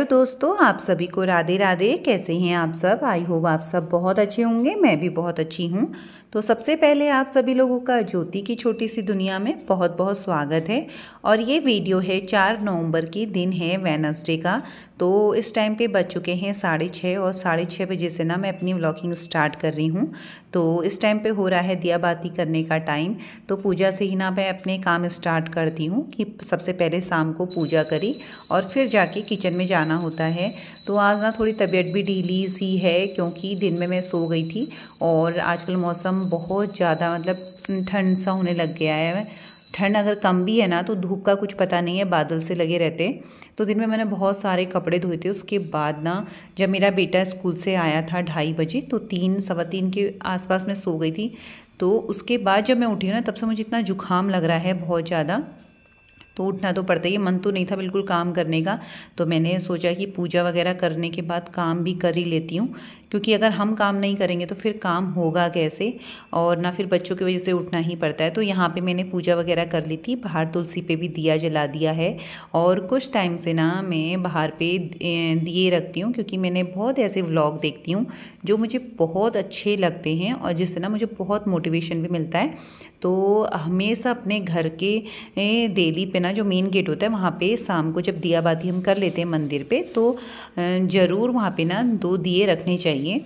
दोस्तों, आप सभी को राधे राधे। कैसे हैं आप सब? आई होप आप सब बहुत अच्छे होंगे। मैं भी बहुत अच्छी हूँ। तो सबसे पहले आप सभी लोगों का ज्योति की छोटी सी दुनिया में बहुत बहुत स्वागत है। और ये वीडियो है 4 नवंबर की, दिन है वेडनेसडे का। तो इस टाइम पे बज चुके हैं 6:30 और 6:30 बजे से ना मैं अपनी व्लॉगिंग स्टार्ट कर रही हूँ। तो इस टाइम पे हो रहा है दिया बाती करने का टाइम। तो पूजा से ही ना मैं अपने काम स्टार्ट करती हूँ कि सबसे पहले शाम को पूजा करी और फिर जाके किचन में जाना होता है। तो आज ना थोड़ी तबीयत भी ढीली सी है क्योंकि दिन में मैं सो गई थी और आजकल मौसम बहुत ज़्यादा मतलब ठंड सा होने लग गया है। ठंड अगर कम भी है ना तो धूप का कुछ पता नहीं है, बादल से लगे रहते। तो दिन में मैंने बहुत सारे कपड़े धोए थे। उसके बाद ना जब मेरा बेटा स्कूल से आया था 2:30 बजे, तो 3 सवा 3 के आसपास मैं सो गई थी। तो उसके बाद जब मैं उठी हूँ ना, तब से मुझे इतना जुकाम लग रहा है बहुत ज़्यादा। तो उठना तो पड़ता ही, मन तो नहीं था बिल्कुल काम करने का। तो मैंने सोचा कि पूजा वगैरह करने के बाद काम भी कर ही लेती हूँ, क्योंकि अगर हम काम नहीं करेंगे तो फिर काम होगा कैसे, और ना फिर बच्चों की वजह से उठना ही पड़ता है। तो यहाँ पे मैंने पूजा वगैरह कर ली थी, बाहर तुलसी पे भी दिया जला दिया है। और कुछ टाइम से ना मैं बाहर पे दिए रखती हूँ, क्योंकि मैंने बहुत ऐसे व्लॉग देखती हूँ जो मुझे बहुत अच्छे लगते हैं और जिससे ना मुझे बहुत मोटिवेशन भी मिलता है। तो हमेशा अपने घर के देली पे ना जो मेन गेट होता है वहाँ पे शाम को जब दिया बाती हम कर लेते हैं मंदिर पे, तो ज़रूर वहाँ पे ना 2 दिए रखने चाहिए।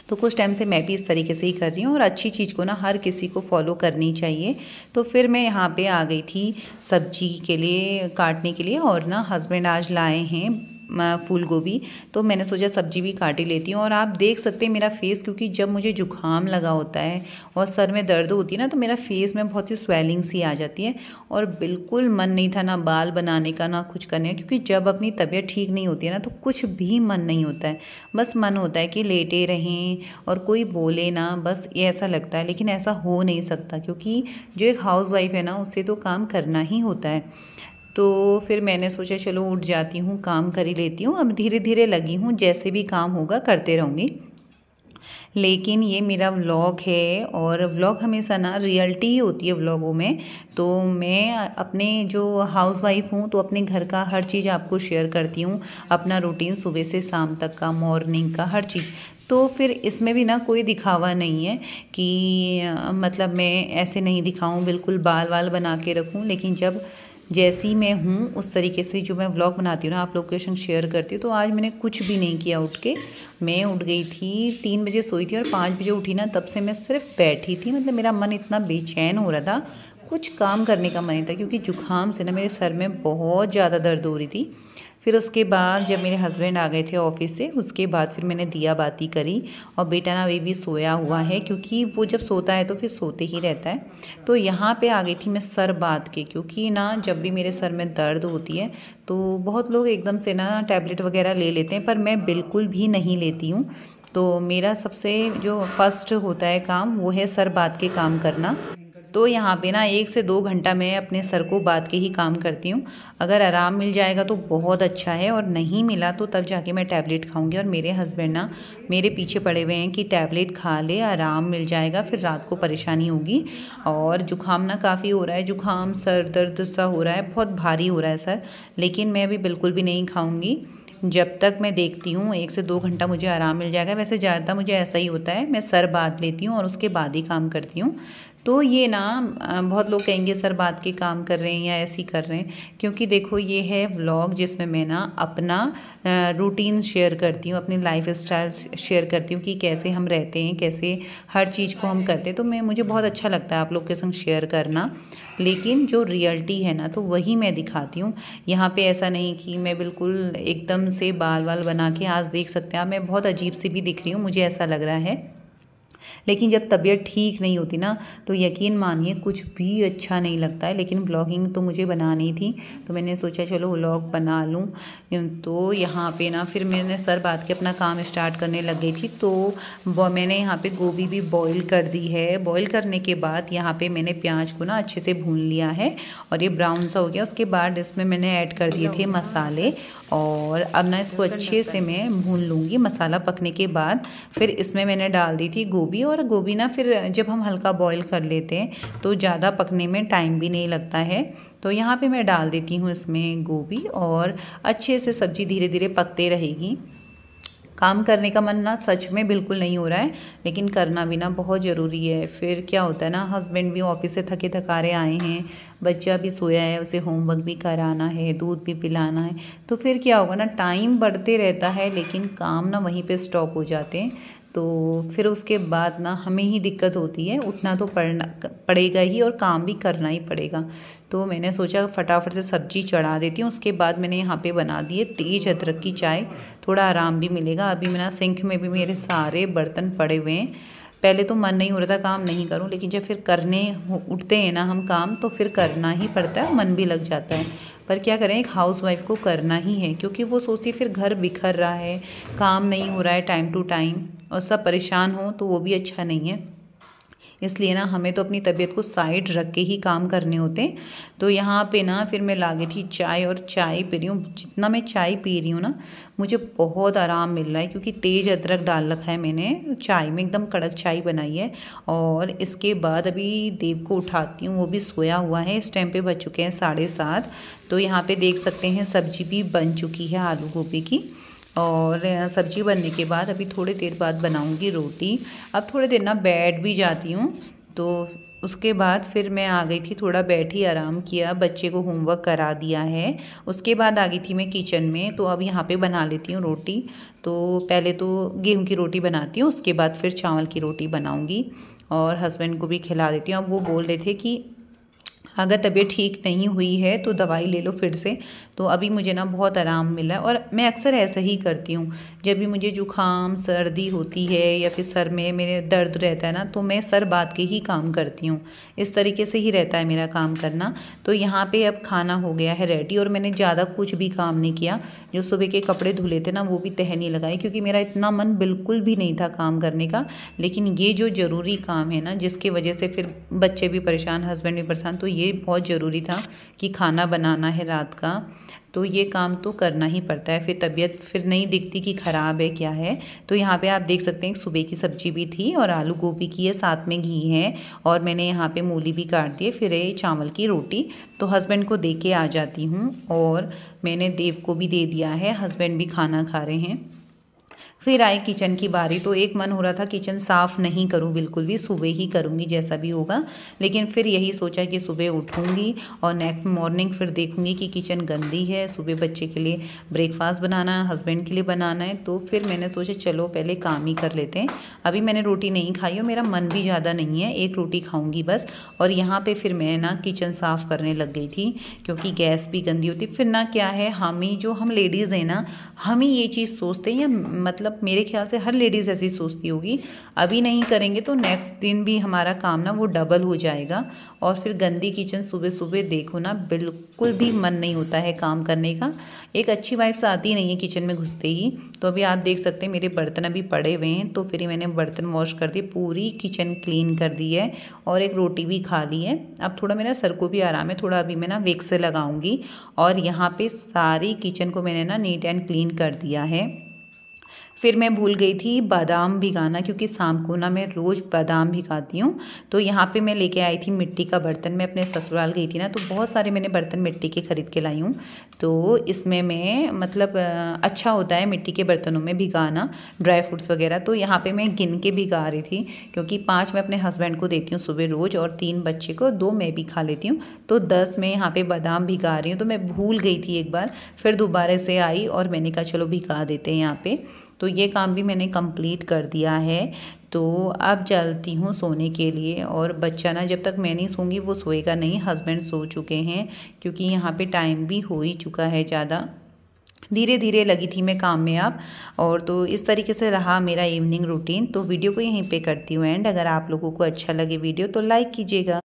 तो कुछ टाइम से मैं भी इस तरीके से ही कर रही हूँ और अच्छी चीज़ को ना हर किसी को फॉलो करनी चाहिए। तो फिर मैं यहाँ पे आ गई थी सब्जी के लिए काटने के लिए, और ना हस्बैंड आज लाए हैं फूल गोभी। तो मैंने सोचा सब्जी भी काट ही लेती हूँ। और आप देख सकते हैं मेरा फेस, क्योंकि जब मुझे जुकाम लगा होता है और सर में दर्द होती है ना, तो मेरा फेस में बहुत ही स्वेलिंग सी आ जाती है और बिल्कुल मन नहीं था ना बाल बनाने का ना कुछ करने का, क्योंकि जब अपनी तबीयत ठीक नहीं होती है ना तो कुछ भी मन नहीं होता है। बस मन होता है कि लेटे रहें और कोई बोले ना, बस ये ऐसा लगता है। लेकिन ऐसा हो नहीं सकता, क्योंकि जो एक हाउस वाइफ है ना उससे तो काम करना ही होता है। तो फिर मैंने सोचा चलो उठ जाती हूँ, काम कर ही लेती हूँ। अब धीरे धीरे लगी हूँ, जैसे भी काम होगा करते रहूँगी। लेकिन ये मेरा व्लॉग है और व्लॉग हमेशा ना रियलिटी ही होती है व्लॉगों में। तो मैं अपने जो हाउस वाइफ हूँ तो अपने घर का हर चीज़ आपको शेयर करती हूँ, अपना रूटीन सुबह से शाम तक का, मॉर्निंग का हर चीज़। तो फिर इसमें भी ना कोई दिखावा नहीं है कि मतलब मैं ऐसे नहीं दिखाऊं, बिल्कुल बाल वाल बना के रखूं। लेकिन जब जैसी मैं हूँ उस तरीके से जो मैं व्लॉग बनाती हूँ ना आप लोग के संग शेयर करती हूँ। तो आज मैंने कुछ भी नहीं किया उठ के। मैं उठ गई थी 3 बजे सोई थी और 5 बजे उठी ना, तब से मैं सिर्फ बैठी थी। मतलब मेरा मन इतना बेचैन हो रहा था, कुछ काम करने का मन नहीं था, क्योंकि जुकाम से ना मेरे सर में बहुत ज़्यादा दर्द हो रही थी। फिर उसके बाद जब मेरे हस्बैंड आ गए थे ऑफिस से, उसके बाद फिर मैंने दिया बाती करी। और बेटा ना वे भी सोया हुआ है, क्योंकि वो जब सोता है तो फिर सोते ही रहता है। तो यहाँ पे आ गई थी मैं सर बात के, क्योंकि ना जब भी मेरे सर में दर्द होती है तो बहुत लोग एकदम से ना टैबलेट वगैरह ले लेते हैं, पर मैं बिल्कुल भी नहीं लेती हूँ। तो मेरा सबसे जो फर्स्ट होता है काम वो है सर बात के काम करना। तो यहाँ पे ना 1 से 2 घंटा मैं अपने सर को बात के ही काम करती हूँ। अगर आराम मिल जाएगा तो बहुत अच्छा है, और नहीं मिला तो तब जाके मैं टैबलेट खाऊंगी। और मेरे हस्बैंड ना मेरे पीछे पड़े हुए हैं कि टैबलेट खा ले, आराम मिल जाएगा, फिर रात को परेशानी होगी। और जुकाम ना काफ़ी हो रहा है, जुकाम सर दर्द सा हो रहा है, बहुत भारी हो रहा है सर। लेकिन मैं अभी बिल्कुल भी नहीं खाऊंगी जब तक मैं देखती हूँ 1 से 2 घंटा मुझे आराम मिल जाएगा। वैसे ज़्यादा मुझे ऐसा ही होता है, मैं सर बात लेती हूँ और उसके बाद ही काम करती हूँ। तो ये ना बहुत लोग कहेंगे सर बात के काम कर रहे हैं या ऐसे ही कर रहे हैं, क्योंकि देखो ये है व्लॉग जिसमें मैं ना अपना रूटीन शेयर करती हूँ, अपनी लाइफ स्टाइल शेयर करती हूँ कि कैसे हम रहते हैं, कैसे हर चीज़ को हम करते हैं। तो मुझे बहुत अच्छा लगता है आप लोग के संग शेयर करना। लेकिन जो रियलिटी है ना तो वही मैं दिखाती हूँ। यहाँ पे ऐसा नहीं कि मैं बिल्कुल एकदम से बाल वाल बना के, आज देख सकते हैं आप मैं बहुत अजीब सी भी दिख रही हूँ, मुझे ऐसा लग रहा है। लेकिन जब तबीयत ठीक नहीं होती ना तो यकीन मानिए कुछ भी अच्छा नहीं लगता है। लेकिन व्लॉगिंग तो मुझे बनानी थी, तो मैंने सोचा चलो व्लॉग बना लूँ। तो यहाँ पे ना फिर मैंने सर बात के अपना काम स्टार्ट करने लग गई थी। तो मैंने यहाँ पे गोभी भी बॉईल कर दी है। बॉईल करने के बाद यहाँ पे मैंने प्याज को ना अच्छे से भून लिया है और ये ब्राउन सा हो गया। उसके बाद इसमें मैंने ऐड कर दिए थे मसाले, और अब ना इसको अच्छे से मैं भून लूँगी। मसाला पकने के बाद फिर इसमें मैंने डाल दी थी गोभी। गोभी, और गोभी ना फिर जब हम हल्का बॉईल कर लेते हैं तो ज़्यादा पकने में टाइम भी नहीं लगता है। तो यहाँ पे मैं डाल देती हूँ इसमें गोभी, और अच्छे से सब्ज़ी धीरे धीरे पकते रहेगी। काम करने का मन ना सच में बिल्कुल नहीं हो रहा है, लेकिन करना भी ना बहुत ज़रूरी है। फिर क्या होता है ना, हस्बैंड भी ऑफिस से थके थकारे आए हैं, बच्चा भी सोया है, उसे होमवर्क भी कराना है, दूध भी पिलाना है, तो फिर क्या होगा ना, टाइम बढ़ते रहता है लेकिन काम ना वहीं पे स्टॉप हो जाते हैं। तो फिर उसके बाद ना हमें ही दिक्कत होती है, उठना तो पड़ेगा ही और काम भी करना ही पड़ेगा। तो मैंने सोचा फटाफट से सब्जी चढ़ा देती हूँ। उसके बाद मैंने यहाँ पे बना दिए तेज़ अदरक की चाय, थोड़ा आराम भी मिलेगा। अभी मेरा सिंक में भी मेरे सारे बर्तन पड़े हुए हैं। पहले तो मन नहीं हो रहा था काम नहीं करूं, लेकिन जब फिर करने उठते हैं ना हम काम, तो फिर करना ही पड़ता है, मन भी लग जाता है। पर क्या करें, एक हाउसवाइफ को करना ही है, क्योंकि वो सोचती है फिर घर बिखर रहा है, काम नहीं हो रहा है टाइम टू टाइम, और सब परेशान हो तो वो भी अच्छा नहीं है। इसलिए ना हमें तो अपनी तबीयत को साइड रख के ही काम करने होते हैं। तो यहाँ पे ना फिर मैं ला गई थी चाय, और चाय पी रही हूँ। जितना मैं चाय पी रही हूँ ना, मुझे बहुत आराम मिल रहा है, क्योंकि तेज़ अदरक डाल रखा है मैंने चाय में, एकदम कड़क चाय बनाई है। और इसके बाद अभी देव को उठाती हूँ, वो भी सोया हुआ है। इस टाइम पे बज चुके हैं 7:30। तो यहाँ पे देख सकते हैं सब्जी भी बन चुकी है आलू गोभी की। और सब्जी बनने के बाद अभी थोड़ी देर बाद बनाऊंगी रोटी। अब थोड़ी देर ना बैठ भी जाती हूँ। तो उसके बाद फिर मैं आ गई थी, थोड़ा बैठी आराम किया, बच्चे को होमवर्क करा दिया है। उसके बाद आ गई थी मैं किचन में। तो अब यहाँ पे बना लेती हूँ रोटी। तो पहले तो गेहूं की रोटी बनाती हूँ, उसके बाद फिर चावल की रोटी बनाऊँगी, और हस्बैंड को भी खिला देती हूँ। अब वो बोल रहे थे कि अगर तबीयत ठीक नहीं हुई है तो दवाई ले लो फिर से। तो अभी मुझे ना बहुत आराम मिला है, और मैं अक्सर ऐसा ही करती हूँ। जब भी मुझे जुकाम सर्दी होती है या फिर सर में मेरे दर्द रहता है ना, तो मैं सर बांध के ही काम करती हूँ। इस तरीके से ही रहता है मेरा काम करना। तो यहाँ पे अब खाना हो गया है रेडी, और मैंने ज़्यादा कुछ भी काम नहीं किया। जो सुबह के कपड़े धुले थे ना, वो भी तह नहीं लगाए, क्योंकि मेरा इतना मन बिल्कुल भी नहीं था काम करने का। लेकिन ये जो ज़रूरी काम है ना, जिसकी वजह से फिर बच्चे भी परेशान, हस्बैंड भी परेशान, तो ये बहुत ज़रूरी था कि खाना बनाना है रात का। तो ये काम तो करना ही पड़ता है, फिर तबीयत फिर नहीं दिखती कि ख़राब है क्या है। तो यहाँ पे आप देख सकते हैं सुबह की सब्जी भी थी, और आलू गोभी की है, साथ में घी है, और मैंने यहाँ पे मूली भी काट दी है। फिर ये चावल की रोटी तो हस्बैंड को दे के आ जाती हूँ, और मैंने देव को भी दे दिया है, हस्बैंड भी खाना खा रहे हैं। फिर आई किचन की बारी। तो एक मन हो रहा था किचन साफ़ नहीं करूं बिल्कुल भी, सुबह ही करूंगी जैसा भी होगा। लेकिन फिर यही सोचा कि सुबह उठूंगी और नेक्स्ट मॉर्निंग फिर देखूंगी कि किचन गंदी है। सुबह बच्चे के लिए ब्रेकफास्ट बनाना है, हस्बैंड के लिए बनाना है। तो फिर मैंने सोचा चलो पहले काम ही कर लेते हैं। अभी मैंने रोटी नहीं खाई और मेरा मन भी ज़्यादा नहीं है, एक रोटी खाऊँगी बस। और यहाँ पर फिर मैं ना किचन साफ़ करने लग गई थी, क्योंकि गैस भी गंदी होती। फिर ना क्या है, हम लेडीज़ हैं ना, हम ही ये चीज़ सोचते हैं, या मतलब मेरे ख्याल से हर लेडीज़ ऐसी सोचती होगी। अभी नहीं करेंगे तो नेक्स्ट दिन भी हमारा काम ना वो डबल हो जाएगा। और फिर गंदी किचन सुबह सुबह देखो ना, बिल्कुल भी मन नहीं होता है काम करने का। एक अच्छी वाइब्स आती नहीं है किचन में घुसते ही। तो अभी आप देख सकते हैं मेरे बर्तन अभी पड़े हुए हैं, तो फिर मैंने बर्तन वॉश कर दिए, पूरी किचन क्लीन कर दी है, और एक रोटी भी खा ली है। अब थोड़ा मेरा सर को भी आराम है, थोड़ा अभी मैं ना विक्स लगाऊंगी। और यहाँ पे सारी किचन को मैंने ना नीट एंड क्लीन कर दिया है। फिर मैं भूल गई थी बादाम भिगाना, क्योंकि शाम को ना मैं रोज़ बादाम भिगाती हूँ। तो यहाँ पे मैं लेके आई थी मिट्टी का बर्तन। मैं अपने ससुराल गई थी ना, तो बहुत सारे मैंने बर्तन मिट्टी के ख़रीद के लाई हूँ। तो इसमें मैं मतलब अच्छा होता है मिट्टी के बर्तनों में भिगाना ड्राई फ्रूट्स वगैरह। तो यहाँ पर मैं गिन के भिगा रही थी, क्योंकि 5 मैं अपने हस्बैंड को देती हूँ सुबह रोज़, और 3 बच्चे को, 2 मैं भी खा लेती हूँ। तो 10 मैं यहाँ पर बादाम भिगा रही हूँ। तो मैं भूल गई थी एक बार, फिर दोबारा से आई और मैंने कहा चलो भिगा देते हैं यहाँ पर। तो ये काम भी मैंने कंप्लीट कर दिया है। तो अब चलती हूँ सोने के लिए। और बच्चा ना जब तक मैं नहीं सोऊंगी वो सोएगा नहीं, हस्बैंड सो चुके हैं, क्योंकि यहाँ पे टाइम भी हो ही चुका है ज़्यादा। धीरे धीरे लगी थी मैं काम में अब। और तो इस तरीके से रहा मेरा इवनिंग रूटीन। तो वीडियो को यहीं पे करती हूँ एंड। अगर आप लोगों को अच्छा लगे वीडियो तो लाइक कीजिएगा।